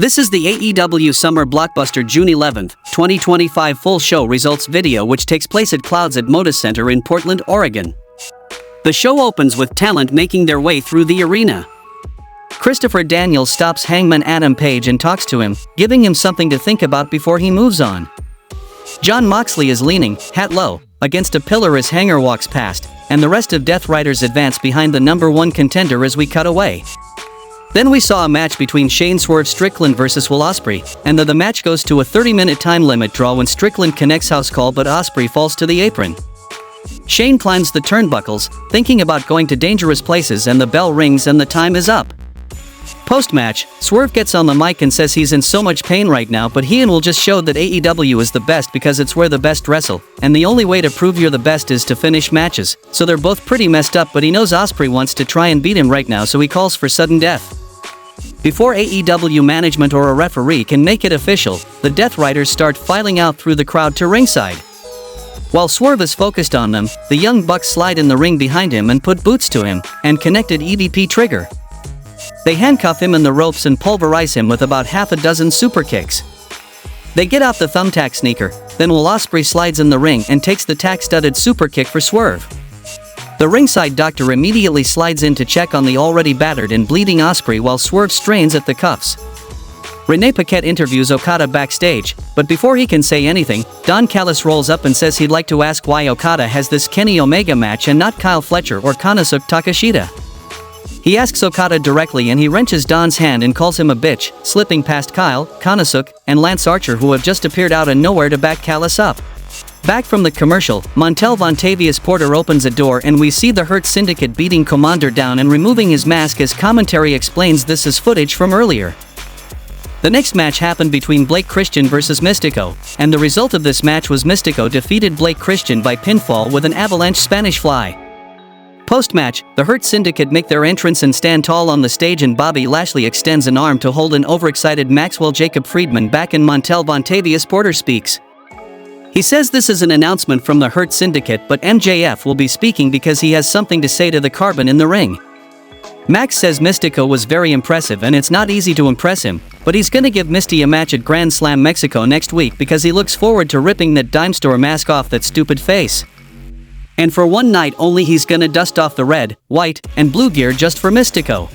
This is the AEW Summer Blockbuster June 11, 2025 full show results video which takes place at Clouds at Moda Center in Portland, Oregon. The show opens with talent making their way through the arena. Christopher Daniels stops Hangman Adam Page and talks to him, giving him something to think about before he moves on. Jon Moxley is leaning, hat low, against a pillar as Hanger walks past, and the rest of Death Riders advance behind the #1 contender as we cut away. Then we saw a match between Shane Swerve Strickland vs Will Ospreay, and the match goes to a 30-minute time limit draw when Strickland connects house call but Ospreay falls to the apron. Shane climbs the turnbuckles, thinking about going to dangerous places, and the bell rings and the time is up. Post-match, Swerve gets on the mic and says he's in so much pain right now, but he and Will just showed that AEW is the best because it's where the best wrestle, and the only way to prove you're the best is to finish matches, so they're both pretty messed up, but he knows Ospreay wants to try and beat him right now, so he calls for sudden death. Before AEW management or a referee can make it official, the Death Riders start filing out through the crowd to ringside. While Swerve is focused on them, the Young Bucks slide in the ring behind him and put boots to him, and connected EVP trigger. They handcuff him in the ropes and pulverize him with about half a dozen super kicks. They get out the thumbtack sneaker, then Will Ospreay slides in the ring and takes the tack-studded super kick for Swerve. The ringside doctor immediately slides in to check on the already battered and bleeding Ospreay while Swerve strains at the cuffs. Renee Paquette interviews Okada backstage, but before he can say anything, Don Callis rolls up and says he'd like to ask why Okada has this Kenny Omega match and not Kyle Fletcher or Konosuke Takeshita. He asks Okada directly and he wrenches Don's hand and calls him a bitch, slipping past Kyle, Konosuke, and Lance Archer, who have just appeared out of nowhere to back Callis up. Back from the commercial, Montel Vontavious Porter opens a door and we see the Hurt Syndicate beating Commander down and removing his mask as commentary explains this is footage from earlier. The next match happened between Blake Christian vs Mystico, and the result of this match was Mystico defeated Blake Christian by pinfall with an avalanche Spanish fly. Post-match, the Hurt Syndicate make their entrance and stand tall on the stage, and Bobby Lashley extends an arm to hold an overexcited Maxwell Jacob Friedman back, and Montel Vontavious Porter speaks. He says this is an announcement from the Hurt Syndicate, but MJF will be speaking because he has something to say to the Carbon in the ring. Max says Mystico was very impressive and it's not easy to impress him, but he's gonna give Misty a match at Grand Slam Mexico next week because he looks forward to ripping that dime store mask off that stupid face. And for one night only he's gonna dust off the red, white, and blue gear just for Mystico.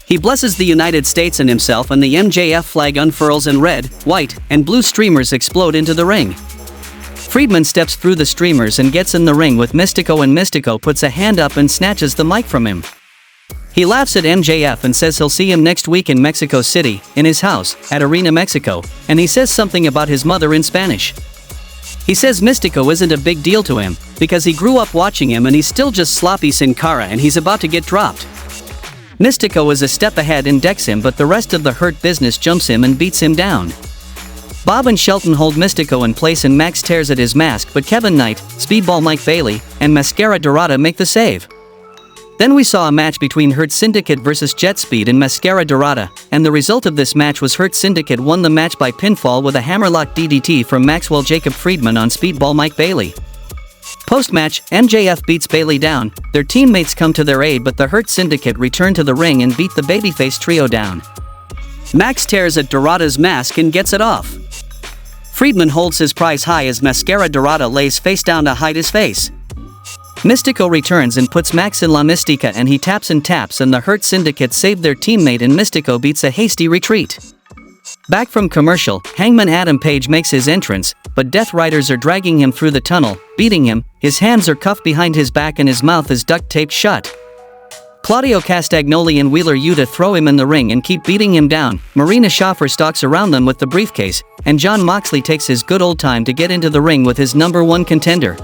He blesses the United States and himself, and the MJF flag unfurls and red, white, and blue streamers explode into the ring. Friedman steps through the streamers and gets in the ring with Mystico, and Mystico puts a hand up and snatches the mic from him. He laughs at MJF and says he'll see him next week in Mexico City, in his house, at Arena Mexico, and he says something about his mother in Spanish. He says Mystico isn't a big deal to him, because he grew up watching him and he's still just sloppy Sin Cara and he's about to get dropped. Mystico is a step ahead and decks him, but the rest of the Hurt Business jumps him and beats him down. Bob and Shelton hold Mystico in place and Max tears at his mask, but Kevin Knight, Speedball Mike Bailey, and Mascara Dorada make the save. Then we saw a match between Hurt Syndicate vs Jet Speed and Mascara Dorada, and the result of this match was Hurt Syndicate won the match by pinfall with a hammerlock DDT from Maxwell Jacob Friedman on Speedball Mike Bailey. Post-match, MJF beats Bailey down, their teammates come to their aid, but the Hurt Syndicate return to the ring and beat the babyface trio down. Max tears at Dorada's mask and gets it off. Friedman holds his prize high as Mascara Dorada lays face down to hide his face. Mystico returns and puts Max in La Mystica, and he taps and taps, and the Hurt Syndicate save their teammate and Mystico beats a hasty retreat. Back from commercial, Hangman Adam Page makes his entrance, but Death Riders are dragging him through the tunnel, beating him, his hands are cuffed behind his back and his mouth is duct taped shut. Claudio Castagnoli and Wheeler Yuta throw him in the ring and keep beating him down. Marina Shaffer stalks around them with the briefcase, and Jon Moxley takes his good old time to get into the ring with his #1 contender.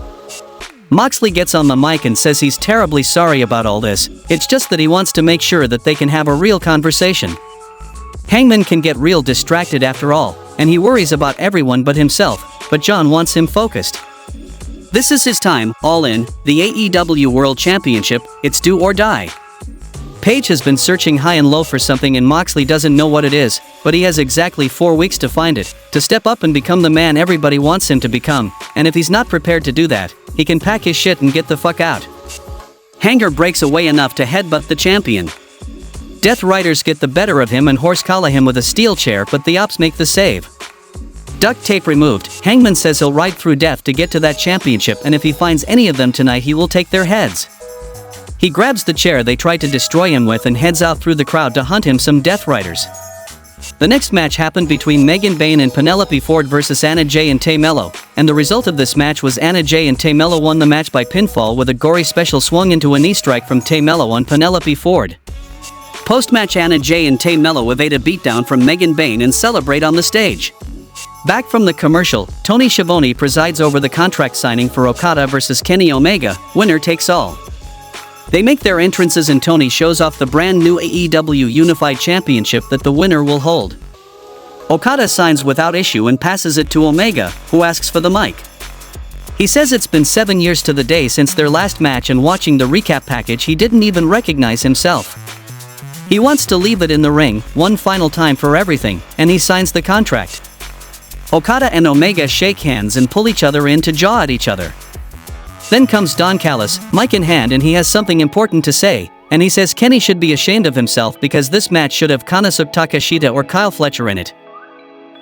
Moxley gets on the mic and says he's terribly sorry about all this, it's just that he wants to make sure that they can have a real conversation. Hangman can get real distracted after all, and he worries about everyone but himself, but Jon wants him focused. This is his time, All In, the AEW World Championship, it's do or die. Page has been searching high and low for something and Moxley doesn't know what it is, but he has exactly 4 weeks to find it, to step up and become the man everybody wants him to become, and if he's not prepared to do that, he can pack his shit and get the fuck out. Hanger breaks away enough to headbutt the champion. Death Riders get the better of him and horse-collar him with a steel chair, but the Ops make the save. Duct tape removed, Hangman says he'll ride through death to get to that championship, and if he finds any of them tonight he will take their heads. He grabs the chair they tried to destroy him with and heads out through the crowd to hunt him some Death Riders. The next match happened between Megan Bayne and Penelope Ford versus Anna Jay and Tay Mello, and the result of this match was Anna Jay and Tay Mello won the match by pinfall with a gory special swung into a knee strike from Tay Mello on Penelope Ford. Post-match, Anna Jay and Tay Mello evade a beatdown from Megan Bayne and celebrate on the stage. Back from the commercial, Tony Schiavone presides over the contract signing for Okada versus Kenny Omega, winner takes all. They make their entrances and Tony shows off the brand new AEW Unified Championship that the winner will hold. Okada signs without issue and passes it to Omega, who asks for the mic. He says it's been 7 years to the day since their last match, and watching the recap package he didn't even recognize himself. He wants to leave it in the ring, one final time for everything, and he signs the contract. Okada and Omega shake hands and pull each other in to jaw at each other. Then comes Don Callis, mic in hand, and he has something important to say, and he says Kenny should be ashamed of himself because this match should have Konosuke Takeshita or Kyle Fletcher in it.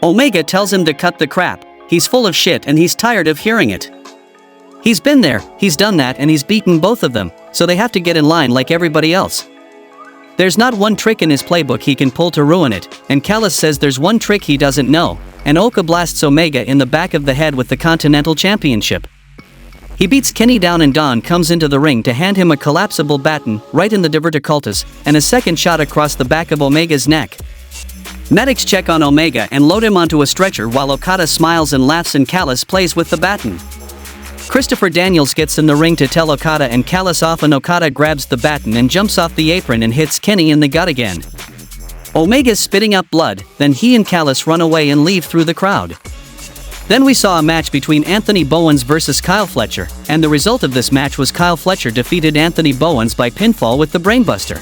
Omega tells him to cut the crap, he's full of shit and he's tired of hearing it. He's been there, he's done that, and he's beaten both of them, so they have to get in line like everybody else. There's not one trick in his playbook he can pull to ruin it, and Callis says there's one trick he doesn't know, and Oka blasts Omega in the back of the head with the Continental Championship. He beats Kenny down and Don comes into the ring to hand him a collapsible baton right in the diverticultus and a second shot across the back of Omega's neck. Medics check on Omega and load him onto a stretcher while Okada smiles and laughs and Callis plays with the baton. Christopher Daniels gets in the ring to tell Okada and Callis off, and Okada grabs the baton and jumps off the apron and hits Kenny in the gut again. Omega's spitting up blood, then he and Callis run away and leave through the crowd. Then we saw a match between Anthony Bowens versus Kyle Fletcher, and the result of this match was Kyle Fletcher defeated Anthony Bowens by pinfall with the Brainbuster.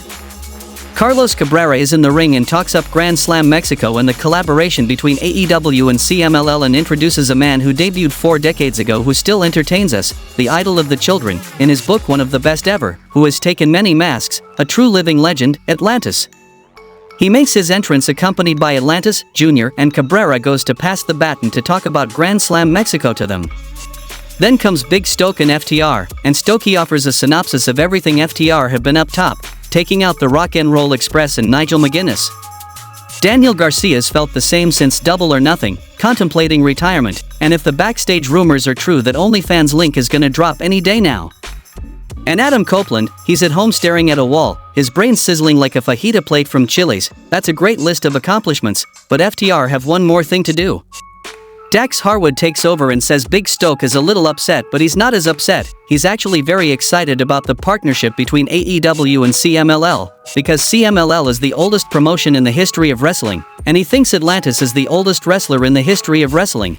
Carlos Cabrera is in the ring and talks up Grand Slam Mexico and the collaboration between AEW and CMLL, and introduces a man who debuted 4 decades ago who still entertains us, the idol of the children, in his book One of the Best Ever, who has taken many masks, a true living legend, Atlantis. He makes his entrance accompanied by Atlantis, Jr., and Cabrera goes to pass the baton to talk about Grand Slam Mexico to them. Then comes Big Stoke and FTR, and Stokey offers a synopsis of everything FTR have been up top, taking out the Rock and Roll Express and Nigel McGuinness. Daniel Garcia's felt the same since Double or Nothing, contemplating retirement, and if the backstage rumors are true that OnlyFans link is gonna drop any day now. And Adam Copeland, he's at home staring at a wall, his brain sizzling like a fajita plate from Chili's. That's a great list of accomplishments, but FTR have one more thing to do. Dax Harwood takes over and says Big Stoke is a little upset, but he's not as upset. He's actually very excited about the partnership between AEW and CMLL, because CMLL is the oldest promotion in the history of wrestling, and he thinks Atlantis is the oldest wrestler in the history of wrestling.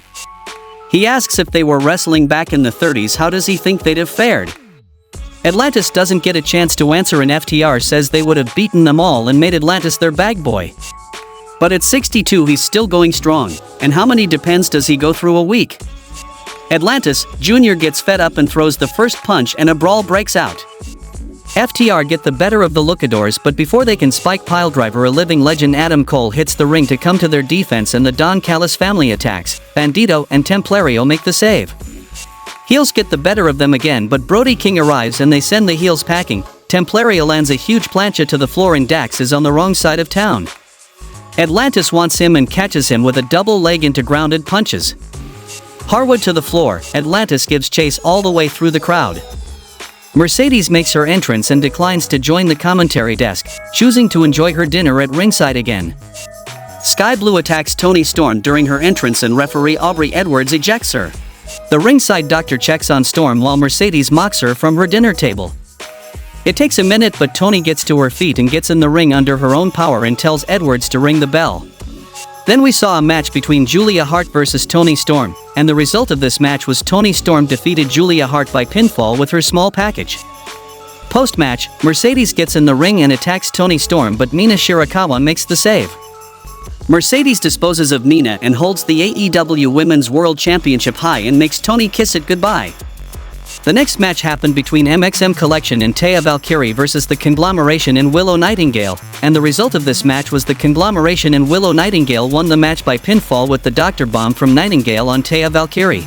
He asks if they were wrestling back in the 30s, how does he think they'd have fared? Atlantis doesn't get a chance to answer, and FTR says they would have beaten them all and made Atlantis their bag boy. But at 62 he's still going strong, and how many Depends does he go through a week? Atlantis, Jr. gets fed up and throws the first punch and a brawl breaks out. FTR get the better of the Luchadors, but before they can spike piledriver a living legend, Adam Cole hits the ring to come to their defense, and the Don Callis family attacks. Bandito and Templario make the save. Heels get the better of them again, but Brody King arrives and they send the heels packing. Templario lands a huge plancha to the floor and Dax is on the wrong side of town. Atlantis wants him and catches him with a double leg into grounded punches. Harwood to the floor, Atlantis gives chase all the way through the crowd. Mercedes makes her entrance and declines to join the commentary desk, choosing to enjoy her dinner at ringside again. Sky Blue attacks Toni Storm during her entrance and referee Aubrey Edwards ejects her. The ringside doctor checks on Storm while Mercedes mocks her from her dinner table. It takes a minute, but Toni gets to her feet and gets in the ring under her own power and tells Edwards to ring the bell. Then we saw a match between Julia Hart versus Toni Storm, and the result of this match was Toni Storm defeated Julia Hart by pinfall with her small package. Post-match, Mercedes gets in the ring and attacks Toni Storm, but Mina Shirakawa makes the save. Mercedes disposes of Mina and holds the AEW Women's World Championship high and makes Toni kiss it goodbye. The next match happened between MXM Collection and Taya Valkyrie versus the Conglomeration and Willow Nightingale, and the result of this match was the Conglomeration and Willow Nightingale won the match by pinfall with the Dr. Bomb from Nightingale on Taya Valkyrie.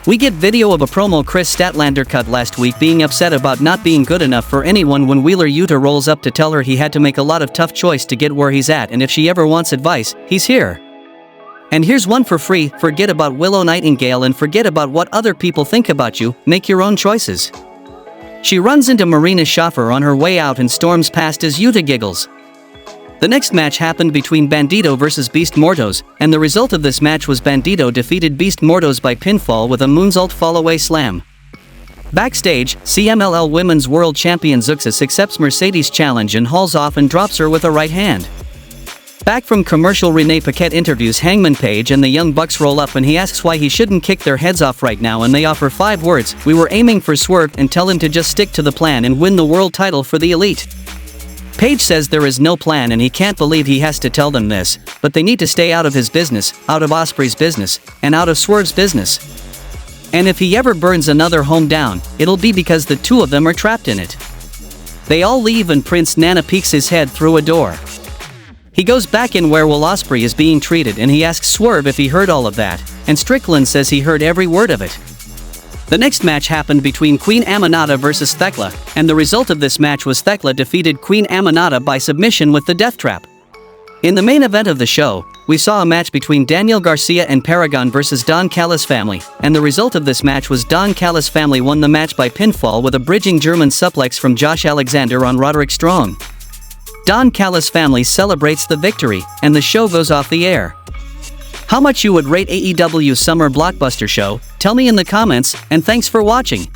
We get video of a promo Chris Statlander cut last week being upset about not being good enough for anyone when Wheeler Yuta rolls up to tell her he had to make a lot of tough choice to get where he's at, and if she ever wants advice, he's here. And here's one for free: forget about Willow Nightingale and forget about what other people think about you, make your own choices. She runs into Marina Shaffer on her way out and storms past as Yuta giggles. The next match happened between Bandito versus Beast Mortos, and the result of this match was Bandito defeated Beast Mortos by pinfall with a moonsault fallaway slam. Backstage, CMLL Women's World Champion Zuxis accepts Mercedes' challenge and hauls off and drops her with a right hand. Back from commercial, Renee Paquette interviews Hangman Page and the Young Bucks roll up and he asks why he shouldn't kick their heads off right now, and they offer 5 words: "We were aiming for Swerve," and tell him to just stick to the plan and win the world title for the Elite. Page says there is no plan and he can't believe he has to tell them this, but they need to stay out of his business, out of Ospreay's business, and out of Swerve's business. And if he ever burns another home down, it'll be because the two of them are trapped in it. They all leave and Prince Nana peeks his head through a door. He goes back in where Will Ospreay is being treated and he asks Swerve if he heard all of that, and Strickland says he heard every word of it. The next match happened between Queen Aminata versus Thekla, and the result of this match was Thekla defeated Queen Aminata by submission with the Death Trap. In the main event of the show, we saw a match between Daniel Garcia and Paragon versus Don Callis Family, and the result of this match was Don Callis Family won the match by pinfall with a bridging German suplex from Josh Alexander on Roderick Strong. Don Callis Family celebrates the victory, and the show goes off the air. How much you would rate AEW Summer Blockbuster Show? Tell me in the comments, and thanks for watching.